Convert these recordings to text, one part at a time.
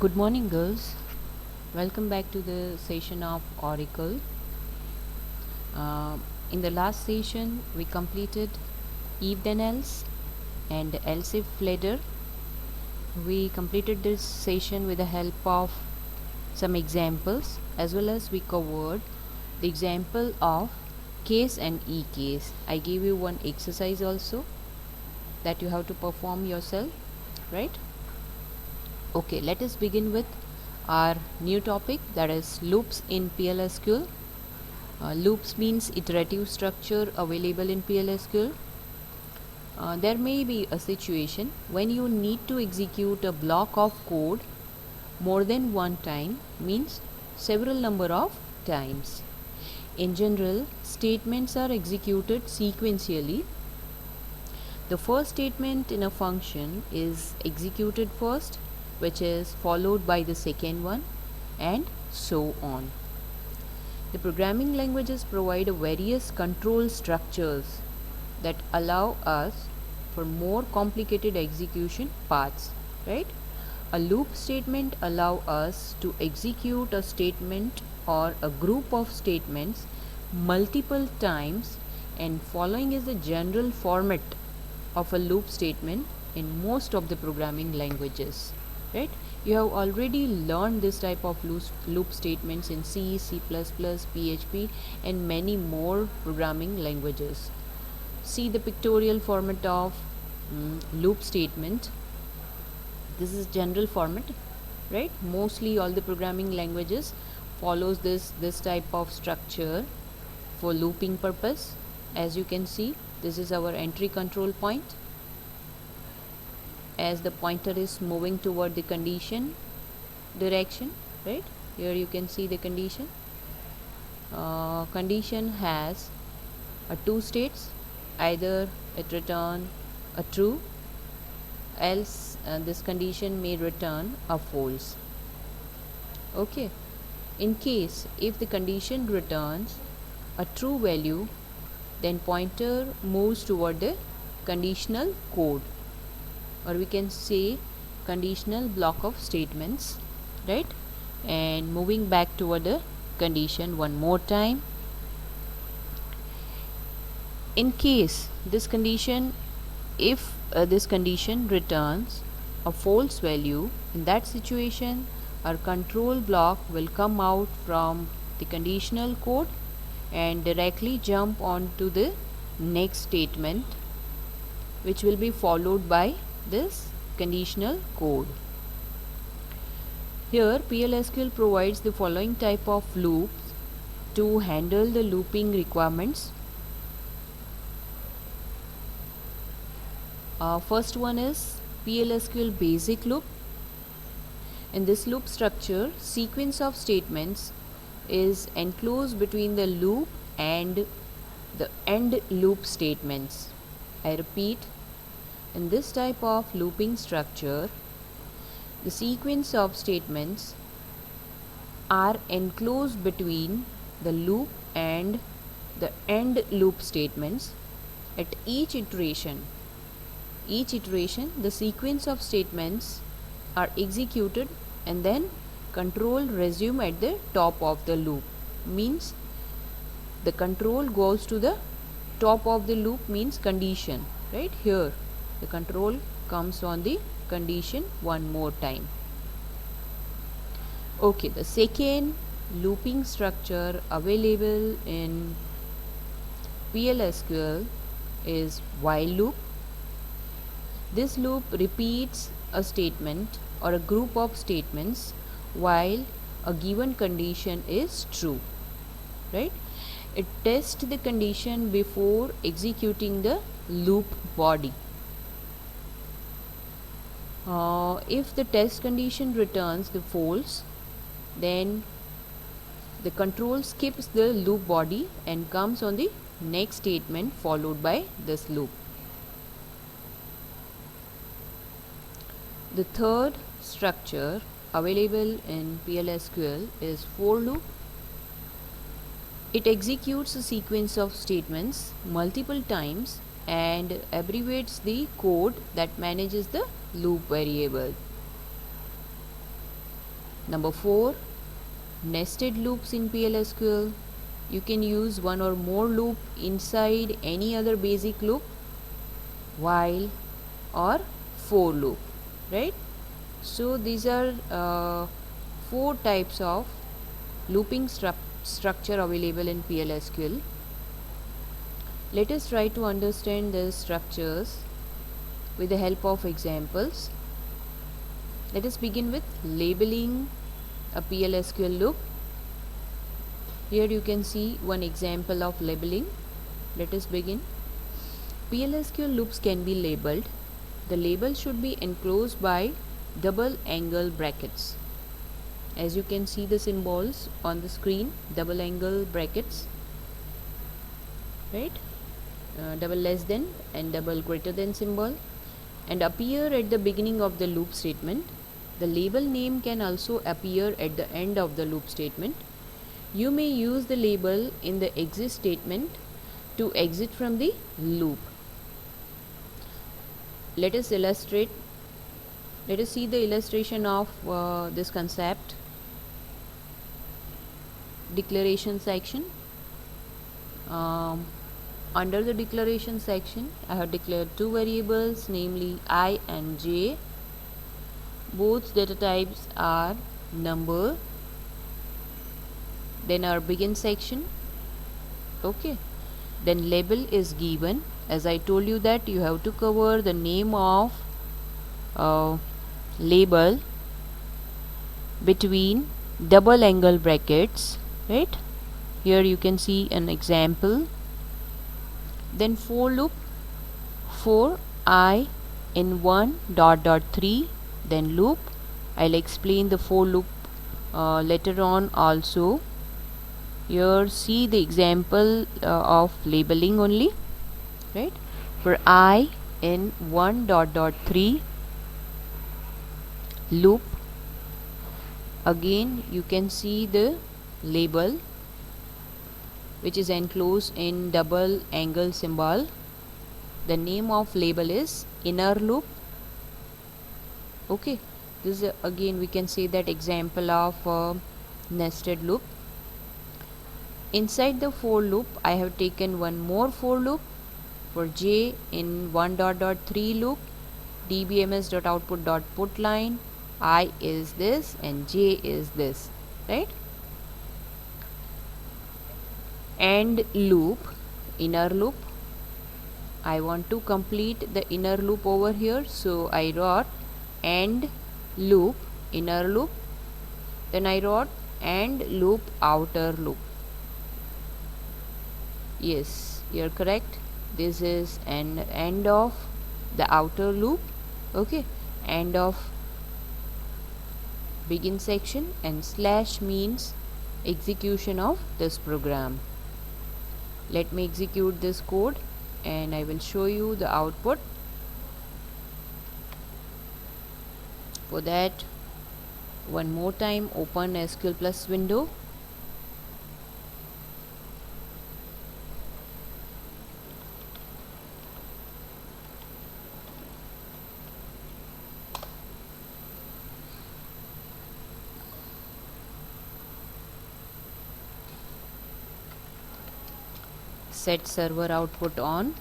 Good morning, girls. Welcome back to the session of Oracle. In the last session, we completed if then else and else if later. We completed this session with the help of some examples, as well as we covered the example of case and e case. I gave you one exercise also that you have to perform yourself, right? Okay, let us begin with our new topic, that is loops in PLSQL. Loops means iterative structure available in PLSQL. There may be a situation when you need to execute a block of code more than one time, means several number of times. In general, statements are executed sequentially. The first statement in a function is executed first, which is followed by the second one, and so on. The programming languages provide various control structures that allow us for more complicated execution paths, right? A loop statement allows us to execute a statement or a group of statements multiple times, and following is the general format of a loop statement in most of the programming languages, right? You have already learned this type of loop statements in C, C++, PHP and many more programming languages. See the pictorial format of loop statement. This is general format, right? Mostly all the programming languages follows this type of structure for looping purpose. As you can see, this is our entry control point. As the pointer is moving toward the condition direction, right? Here you can see the condition. Condition has two states. Either it return a true, else this condition may return a false. Okay, in case if the condition returns a true value, then pointer moves toward the conditional code, or we can say conditional block of statements, right? And moving back toward the condition one more time. In case this condition, if this condition returns a false value, in that situation our control block will come out from the conditional code and directly jump on to the next statement, which will be followed by this conditional code. Here PLSQL provides the following type of loops to handle the looping requirements. First one is PLSQL basic loop. In this loop structure, sequence of statements is enclosed between the loop and the end loop statements. I repeat, in this type of looping structure, the sequence of statements are enclosed between the loop and the end loop statements. At each iteration, the sequence of statements are executed and then control resume at the top of the loop, means the control goes to the top of the loop, means condition, right? Here the control comes on the condition one more time. Okay, the second looping structure available in PLSQL is while loop. This loop repeats a statement or a group of statements while a given condition is true, right? It tests the condition before executing the loop body. If the test condition returns the false, then the control skips the loop body and comes on the next statement followed by this loop. The third structure available in PLSQL is for loop. It executes a sequence of statements multiple times and abbreviates the code that manages the loop variable. Number 4, nested loops in PLSQL. You can use one or more loop inside any other basic loop, while or for loop, right? So these are 4 types of looping structure available in PLSQL. Let us try to understand these structures with the help of examples. Let us begin with labeling a PLSQL loop. Here you can see one example of labeling. Let us begin. PLSQL loops can be labeled. The label should be enclosed by double angle brackets. As you can see the symbols on the screen, double angle brackets, right? Double less than and double greater than symbol, and appear at the beginning of the loop statement. The label name can also appear at the end of the loop statement. You may use the label in the exit statement to exit from the loop. Let us illustrate. Let us see the illustration of this concept. Declaration section. Under the declaration section, I have declared 2 variables, namely I and j. Both data types are number. Then our begin section. Okay. Then label is given. As I told you that you have to cover the name of label between double angle brackets, right? Here you can see an example. Then for loop, for I in 1 dot dot 3, then loop. I'll explain the for loop later on also. Here see the example of labeling only, right? For I in 1 dot dot 3 loop, again you can see the label which is enclosed in double angle symbol. The name of label is inner loop. Okay, this is again we can say that example of nested loop. Inside the for loop, I have taken one more for loop. For j in 1 dot dot 3 loop, dbms dot output dot put line, I is this and j is this, right? And loop, inner loop. I want to complete the inner loop over here, so I wrote and loop, inner loop. Then I wrote and loop, outer loop. Yes, you're correct. This is an end of the outer loop. Okay, end of begin section, and slash means execution of this program. Let me execute this code and I will show you the output. For that, one more time open SQL Plus window. Set server output on.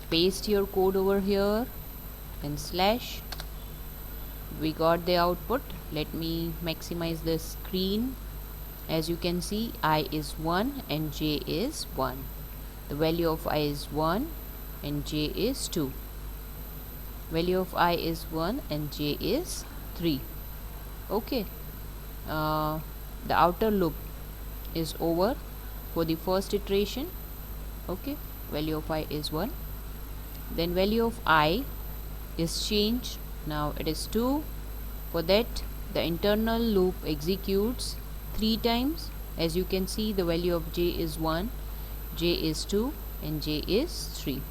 Paste your code over here and slash. We got the output. Let me maximize the screen. As you can see, I is 1 and j is 1. The value of I is 1 and j is 2. Value of I is 1 and j is 3. Okay. The outer loop is over for the first iteration. Okay, value of I is 1. Then value of I is changed. Now it is 2. For that, the internal loop executes 3 times. As you can see, the value of j is 1, j is 2 and j is 3.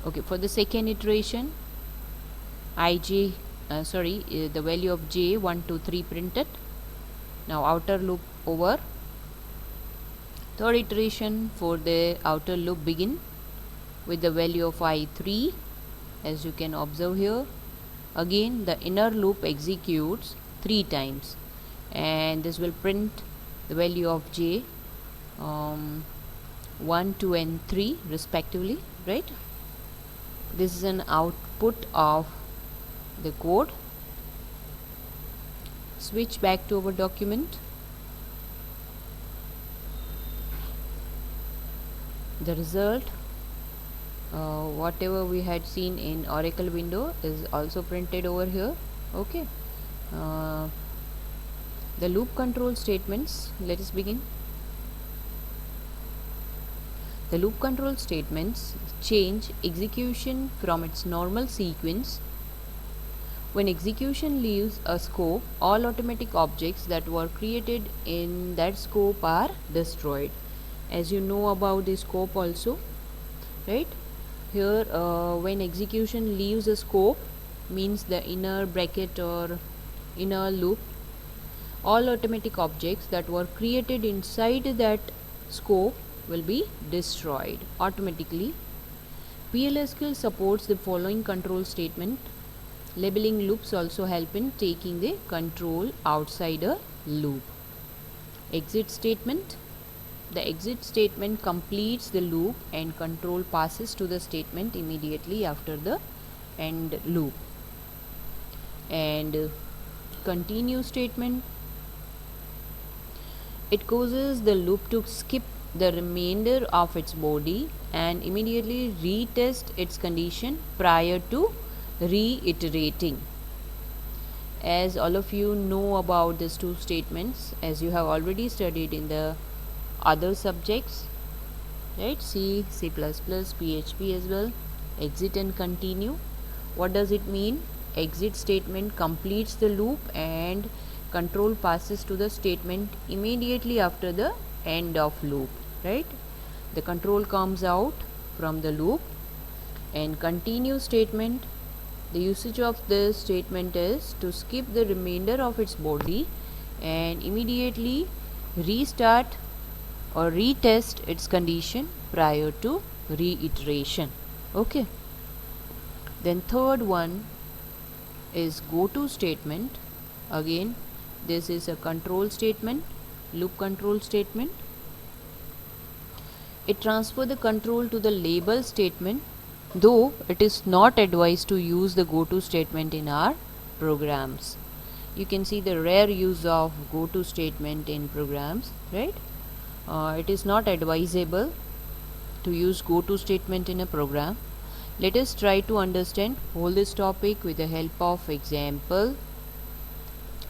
Okay, for the second iteration, the value of j 1 2 3 printed. Now outer loop over. Third iteration, for the outer loop begin with the value of I 3 as you can observe here. Again the inner loop executes 3 times, and this will print the value of j, 1, 2 and 3 respectively, right? This is an output of the code. Switch back to our document. The result, whatever we had seen in Oracle window, is also printed over here. Okay, the loop control statements, let us begin. The loop control statements change execution from its normal sequence. When execution leaves a scope, all automatic objects that were created in that scope are destroyed. As you know about the scope also, right? Here when execution leaves a scope means the inner bracket or inner loop, all automatic objects that were created inside that scope will be destroyed automatically. PLSQL supports the following control statement. Labeling loops also help in taking the control outside a loop. Exit statement. The exit statement completes the loop and control passes to the statement immediately after the end loop. And continue statement, it causes the loop to skip the remainder of its body and immediately retest its condition prior to reiterating. As all of you know about these two statements, as you have already studied in the other subjects, right? C, C++, PHP as well. Exit and continue. What does it mean? Exit statement completes the loop and control passes to the statement immediately after the end of loop, right? The control comes out from the loop. And continue statement, the usage of this statement is to skip the remainder of its body and immediately restart or retest its condition prior to reiteration. Okay. Then third one is go to statement. Again, this is a control statement, loop control statement. It transfers the control to the label statement, though it is not advised to use the go to statement in our programs. You can see the rare use of go to statement in programs, right? It is not advisable to use go to statement in a program. Let us try to understand all this topic with the help of example.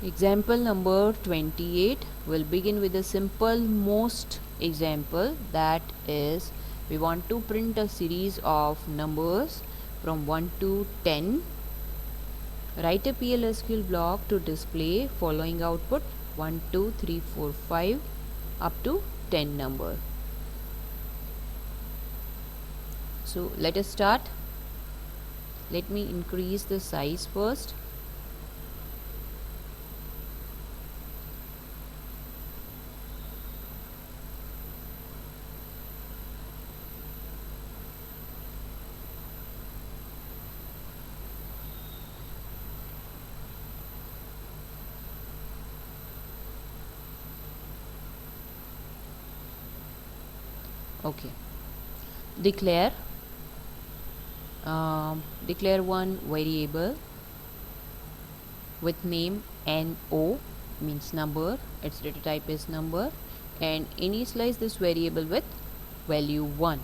Example number 28 will begin with a simple most example, that is, we want to print a series of numbers from 1 to 10. Write a PLSQL block to display following output: 1, 2, 3, 4, 5 up to 10 number. So let us start. Let me increase the size first. Okay. Declare one variable with name no, means number, its data type is number, and initialize this variable with value 1.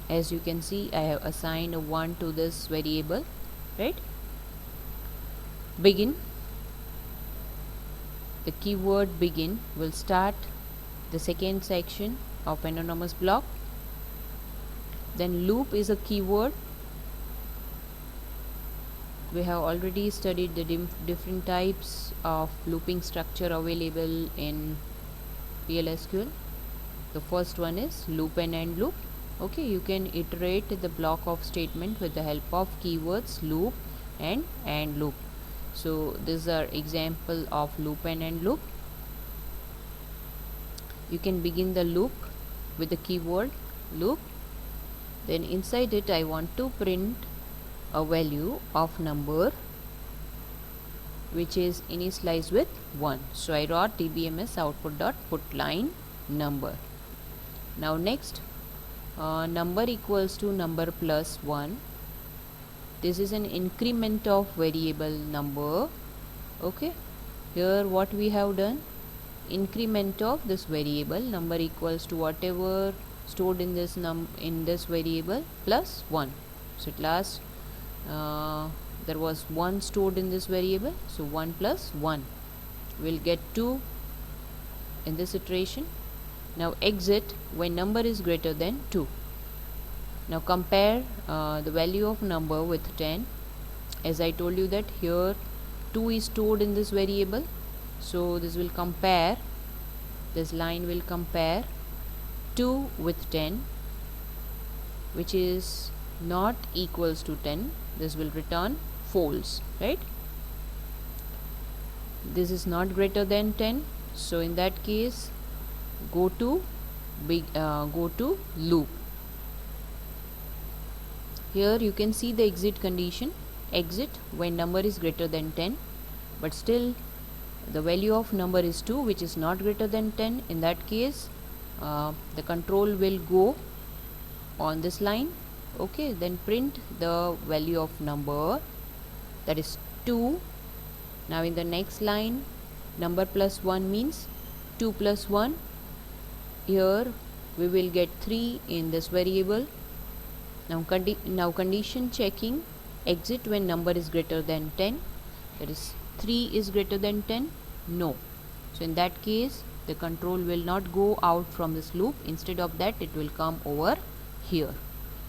As you can see, I have assigned a 1 to this variable, right? Begin. The keyword begin will start the second section of an anonymous block. Then loop is a keyword. We have already studied the different types of looping structure available in PLSQL. The first one is loop and end loop. Okay, you can iterate the block of statement with the help of keywords loop and end loop. So these are example of loop and end loop. You can begin the loop with the keyword loop. Then inside it I want to print a value of number which is initialized with 1. So I wrote dbms output dot put line number. Now next, number equals to number plus 1. This is an increment of variable number. Okay, here what we have done, increment of this variable number equals to whatever stored in this variable plus 1. So at last there was 1 stored in this variable, so 1 plus 1 will get 2 in this iteration. Now exit when number is greater than 2. Now compare the value of number with 10. As I told you that here 2 is stored in this variable, so this will compare, this line will compare 2 with 10, which is not equals to 10. This will return false, right? This is not greater than 10, so in that case go to loop. Here you can see the exit condition, exit when number is greater than 10, but still the value of number is 2, which is not greater than 10. In that case the control will go on this line. Okay, then print the value of number, that is 2. Now in the next line, number plus 1 means 2 plus 1. Here we will get 3 in this variable. Now condition checking, exit when number is greater than 10, that is 3 is greater than 10, no. So in that case the control will not go out from this loop, instead of that it will come over here.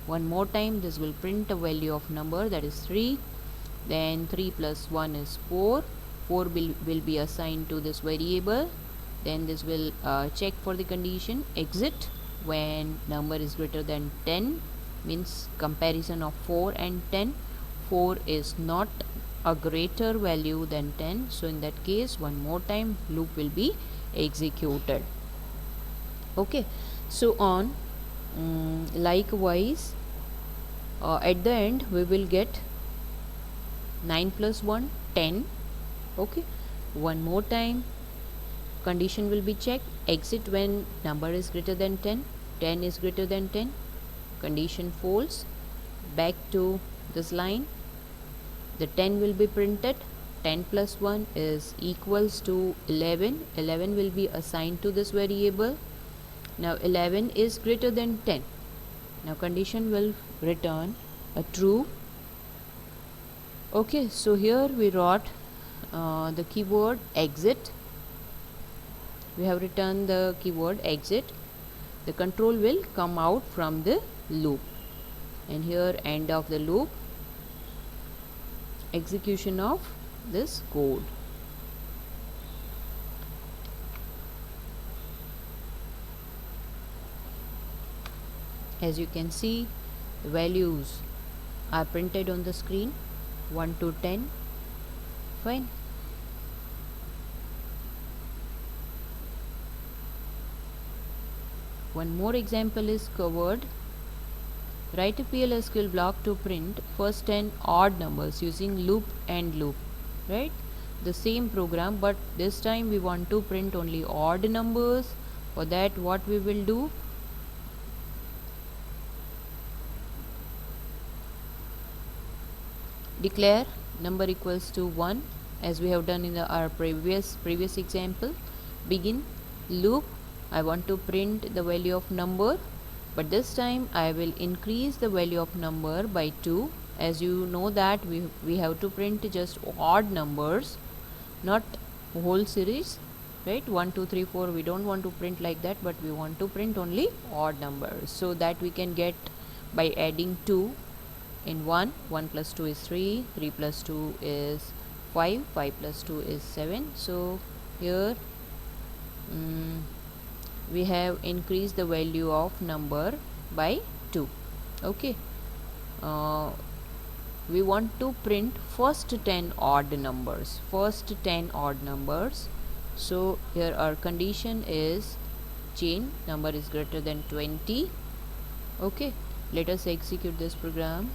One more time, this will print a value of number, that is 3. Then 3 plus 1 is 4. 4 will be assigned to this variable. Then this will check for the condition, exit when number is greater than 10, means comparison of 4 and 10. 4 is not a greater value than 10, so in that case one more time loop will be executed. Okay, so on likewise at the end we will get 9 plus 1 10. Okay, one more time condition will be checked, exit when number is greater than 10, 10 is greater than 10, condition false, back to this line, the 10 will be printed, 10 plus 1 is equals to 11, 11 will be assigned to this variable. Now 11 is greater than 10. Now condition will return a true. Okay, so here we wrote the keyword exit. We have returned the keyword exit. The control will come out from the loop, and here end of the loop, execution of this code. As you can see, the values are printed on the screen, 1 to 10. Fine. One more example is covered. Write a PLSQL block to print first 10 odd numbers using loop and loop. Right? The same program, but this time we want to print only odd numbers. For that, what we will do? Declare number equals to 1, as we have done in our previous example. Begin loop. I want to print the value of number, but this time I will increase the value of number by 2. As you know that we have to print just odd numbers, not whole series, right? 1 2 3 4 we don't want to print like that, but we want to print only odd numbers, so that we can get by adding 2 in 1. 1 plus 2 is 3, 3 plus 2 is 5, 5 plus 2 is 7. So here we have increased the value of number by 2. Okay, we want to print first 10 odd numbers, so here our condition is chain number is greater than 20. Okay, let us execute this program.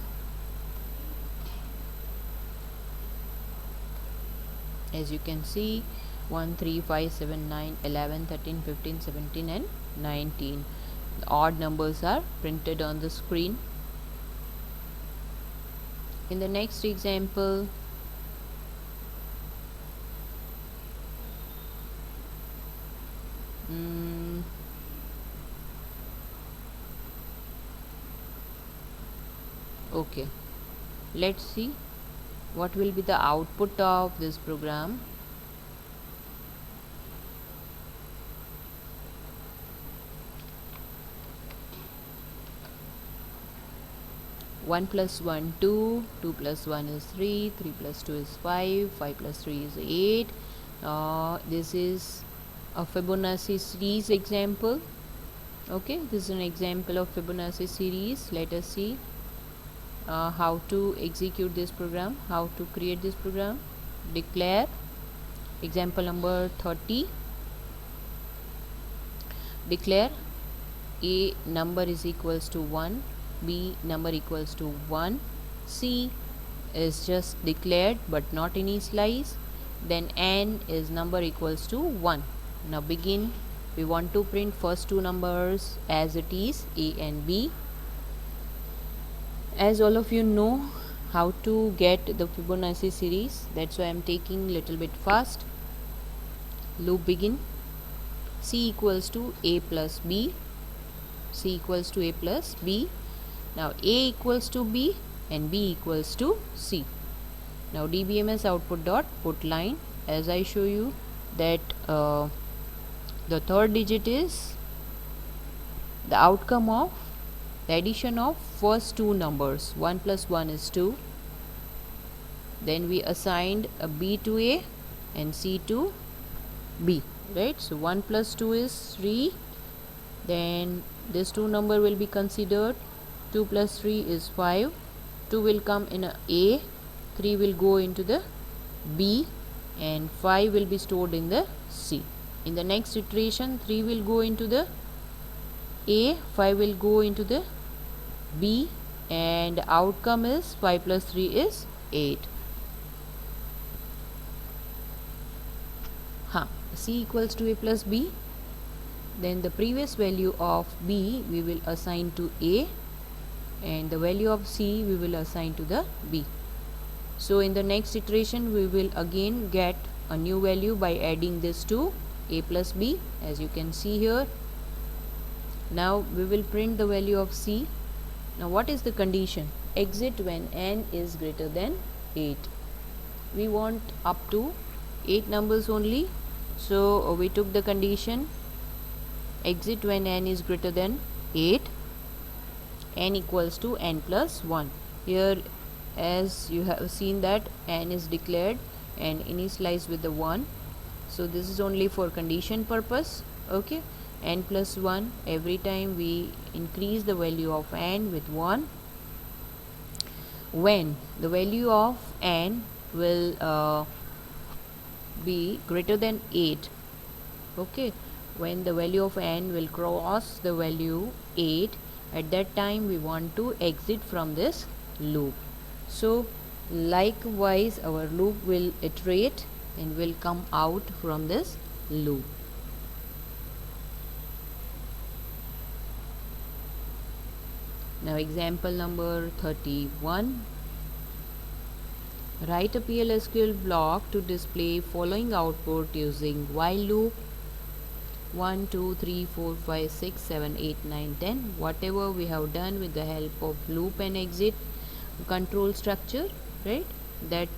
As you can see, 1 3 5 7 9 11 13 15 17 and 19. The odd numbers are printed on the screen. In the next example, okay, let's see what will be the output of this program. One plus one, 2, 2 plus 1 is 3, 3 plus 2 is 5, 5 plus 3 is 8. This is a Fibonacci series example. Okay, this is an example of Fibonacci series. Let us see how to execute this program, how to create this program. Declare example number 30. Declare a number is equals to 1, b number equals to 1, c is just declared but not initialized, then n is number equals to 1. Now begin. We want to print first two numbers as it is, a and b. As all of you know how to get the Fibonacci series, that's why I'm taking little bit fast. Loop begin. C equals to a plus b, c equals to a plus b. Now a equals to b and b equals to c. Now dbms output dot put line, as I show you that the third digit is the outcome of the addition of first two numbers. 1 plus 1 is 2. Then we assigned a b to a and c to b, right? So 1 plus 2 is 3. Then this two number will be considered. 2 plus 3 is 5. 2 will come in a, 3 will go into the b, and 5 will be stored in the c. In the next iteration, 3 will go into the a, 5 will go into the b, and outcome is 5 plus 3 is 8. C equals to a plus b. Then the previous value of b we will assign to a, and the value of c we will assign to the b. So in the next iteration we will again get a new value by adding this to a plus b, as you can see here. Now we will print the value of c. Now what is the condition? Exit when n is greater than 8. We want up to 8 numbers only, so we took the condition exit when n is greater than 8, n equals to n plus 1. Here, as you have seen that n is declared and initialized with the 1, so this is only for condition purpose. Okay, n plus 1, every time we increase the value of n with 1 when the value of n will be greater than 8. Okay, when the value of n will cross the value 8, at that time we want to exit from this loop. So likewise our loop will iterate and will come out from this loop. Now example number 31. Write a PLSQL block to display following output using while loop 1 2 3 4 5 6 7 8 9 10, whatever we have done with the help of loop and exit control structure, right? That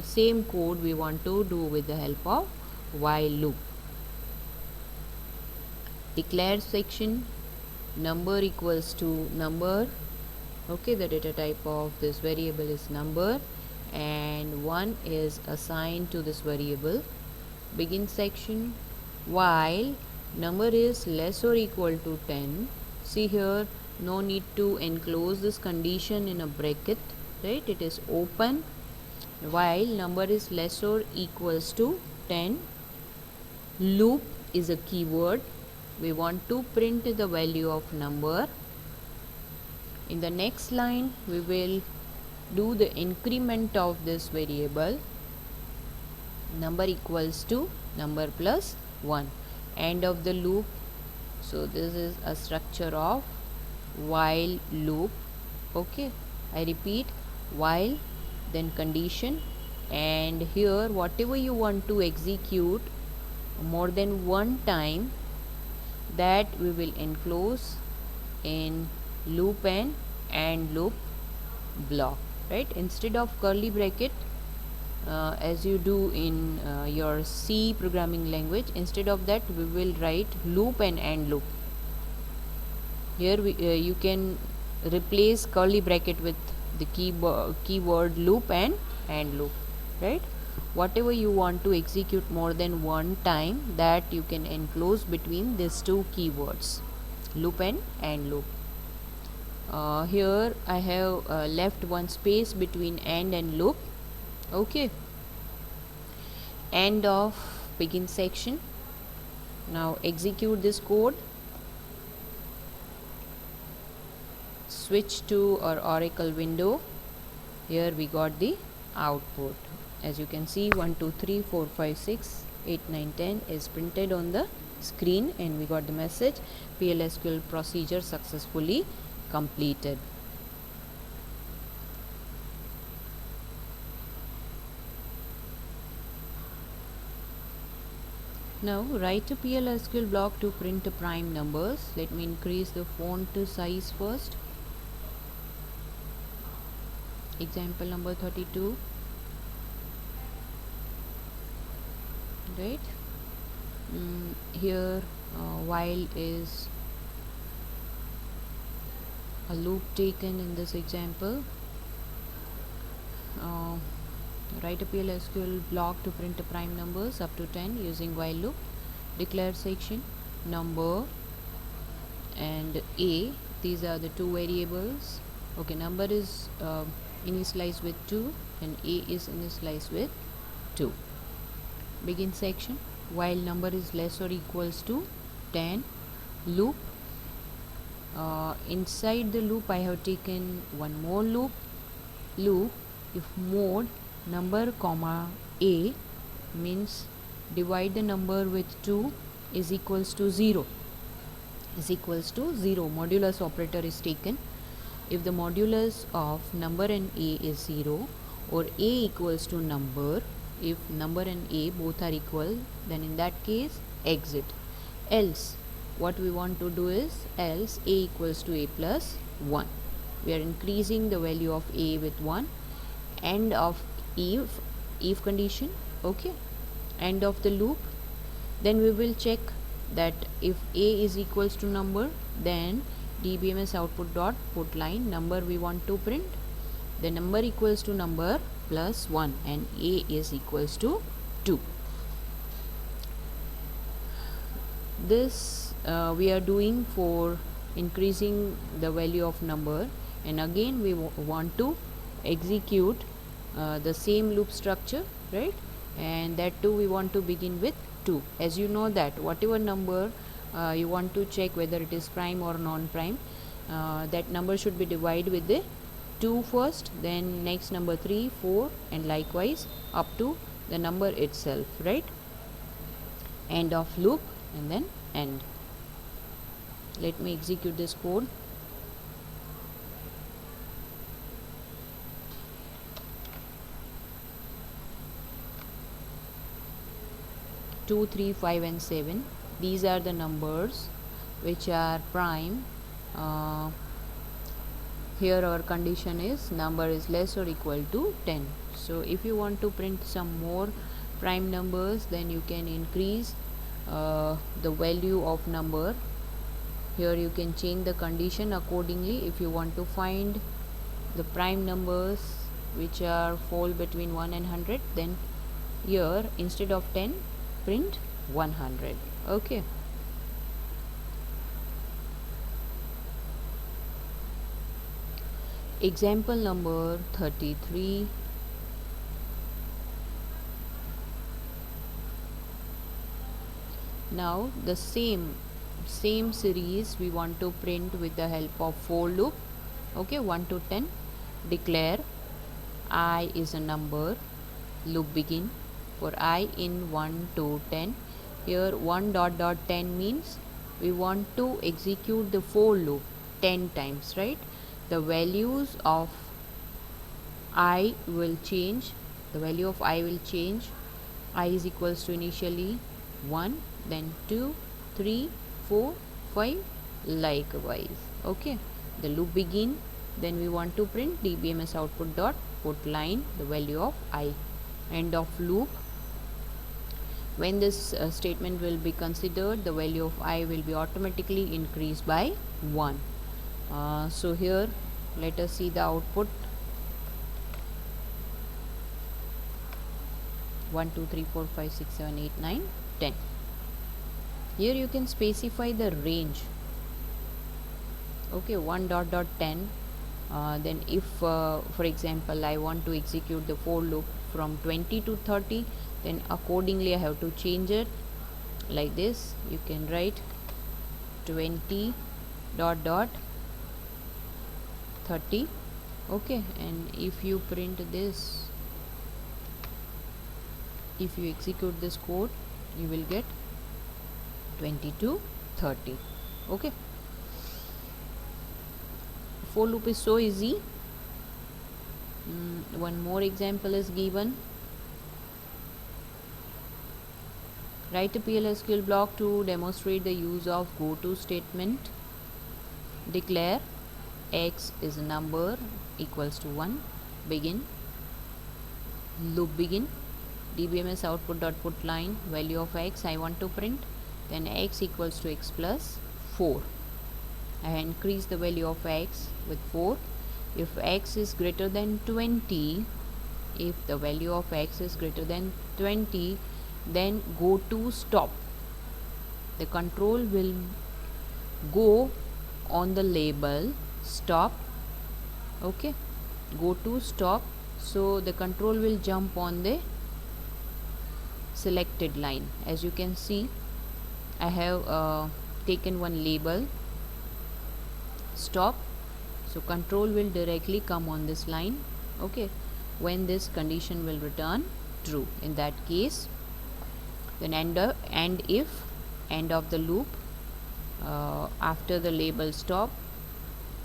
same code we want to do with the help of while loop. Declare section number equals to number. Okay, the data type of this variable is number and 1 is assigned to this variable. Begin section while number is less or equal to 10. See here, no need to enclose this condition in a bracket, right? It is open. While number is less or equals to 10, loop is a keyword. We want to print the value of number. In the next line we will do the increment of this variable. number equals to number plus 1. End of the loop. So this is a structure of while loop. Okay, I repeat, while, then condition, and here whatever you want to execute more than one time, that we will enclose in loop and loop block, right? Instead of curly bracket, as you do in your C programming language, instead of that we will write loop and loop. Here you can replace curly bracket with the keyword loop and loop, right? Whatever you want to execute more than one time, that you can enclose between these two keywords, loop and loop. Here I have left one space between and loop. Okay, end of begin section. Now execute this code. Switch to our Oracle window. Here we got the output. As you can see, 1 2 3 4 5 6 8 9 10 is printed on the screen, and we got the message PLSQL procedure successfully completed. Now write a PLSQL block to print prime numbers. Let me increase the font size first. Example number 32, right? Here while is a loop taken in this example. Write a PLSQL block to print prime numbers up to 10 using while loop. Declare section number and a. These are the two variables. Okay, number is initialized with 2 and a is initialized with 2. Begin section while number is less or equals to 10. Loop. Inside the loop I have taken one more loop. If mode number comma a means divide the number with 2 is equals to 0, modulus operator is taken. If the modulus of number and a is 0, or a equals to number, if number and a both are equal, then in that case exit. Else what we want to do is, else a equals to a plus 1. We are increasing the value of a with 1. End of if condition. Okay, end of the loop. Then we will check that if a is equals to number, then dbms output dot put line number we want to print, the number equals to number plus 1 and a is equals to 2. This we are doing for increasing the value of number, and again we want to execute the same loop structure, right? And that too we want to begin with 2. As you know that whatever number you want to check whether it is prime or non-prime, that number should be divided with the 2 first, then next number 3 4 and likewise up to the number itself, right? End of loop and then end. Let me execute this code. Two, 3, 5 and 7, these are the numbers which are prime. Here our condition is number is less or equal to 10. So if you want to print some more prime numbers, then you can increase the value of number. Here you can change the condition accordingly. If you want to find the prime numbers which are fall between 1 and 100, then here instead of 10 print 100. Okay, example number 33. Now the same series we want to print with the help of for loop. Okay, 1 to 10. Declare I is a number, loop begin. for I in 1 to 10. Here 1 dot dot 10 means we want to execute the for loop 10 times, right? The values of I will change, the value of I will change. I is equals to initially 1, then 2, 3, 4, 5, likewise. Okay, the loop begin, then we want to print dbms output dot put line the value of I. End of loop. When this statement will be considered, the value of I will be automatically increased by 1. So here let us see the output. 1 2 3 4 5 6 7 8 9 10. Here you can specify the range. Okay, 1 dot dot 10. Then if for example I want to execute the for loop from 20 to 30, then accordingly I have to change it like this. You can write 20 dot dot 30. Okay, and if you print this, if you execute this code, you will get 20 to 30. Okay, for loop is so easy. One more example is given. Write a PL/SQL block to demonstrate the use of goto statement. Declare x is a number equals to 1. Begin. Loop begin. dbms output dot put line value of x I want to print, then x equals to x plus 4. I increase the value of x with 4. If x is greater than 20, if the value of x is greater than 20, then go to stop. The control will go on the label stop. Okay, go to stop, so the control will jump on the selected line. As you can see, I have taken one label stop, so control will directly come on this line. Okay, when this condition will return true, in that case then end if end of the loop. After the label stop,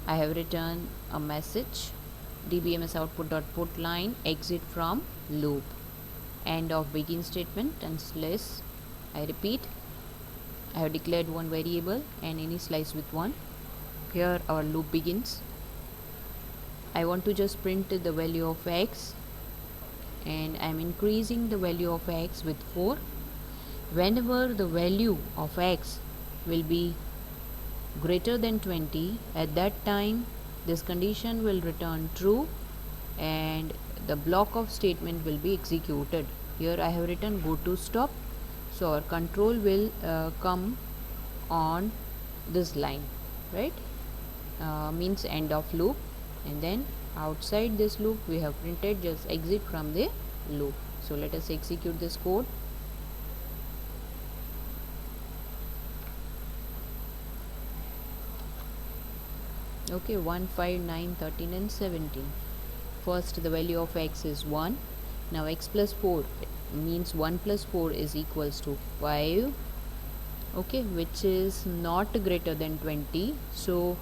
I have written a message dbms output dot put line exit from loop. End of begin statement and slash. I repeat, I have declared one variable and initialize with 1. Here our loop begins. I want to just print the value of x, and I am increasing the value of x with 4. Whenever the value of x will be greater than 20, at that time this condition will return true and the block of statement will be executed. Here I have written go to stop, so our control will come on this line, right? Means end of loop, and then outside this loop we have printed just exit from the loop. So let us execute this code. Okay, 1 5 9 13 and 17. First the value of x is 1. Now x plus 4 means 1 plus 4 is equals to 5. Okay, which is not greater than 20, so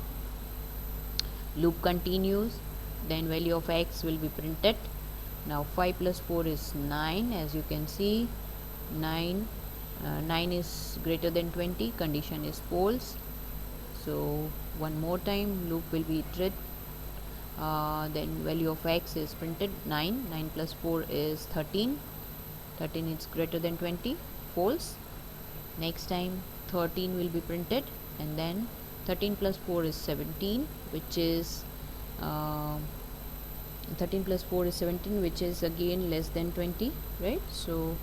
loop continues, then value of x will be printed. Now 5 plus 4 is 9. As you can see, 9 is greater than 20, condition is false. So one more time loop will be iterated. Then value of x is printed 9 plus 4 is 13 is greater than 20, false. Next time 13 will be printed, and then 13 plus 4 is 17, which is 13 plus 4 is 17, which is again less than 20, right? So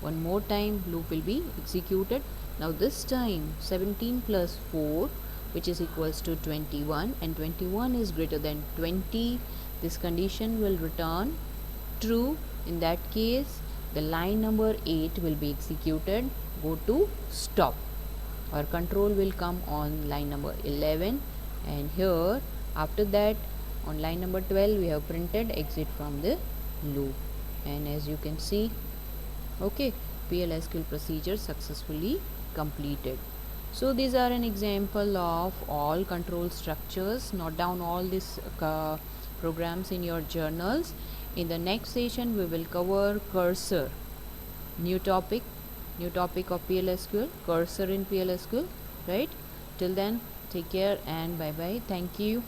one more time loop will be executed. Now this time 17 plus 4, which is equals to 21, and 21 is greater than 20. This condition will return true. In that case, the line number 8 will be executed. Go to stop. Our control will come on line number 11, and here after that on line number 12 we have printed exit from the loop. And as you can see, Okay, PLSQL procedure successfully completed. So these are an example of all control structures. Note down all these programs in your journals. In the next session we will cover cursor, new topic, new topic of PLSQL, cursor in PLSQL, right? Till then, take care and bye bye. Thank you.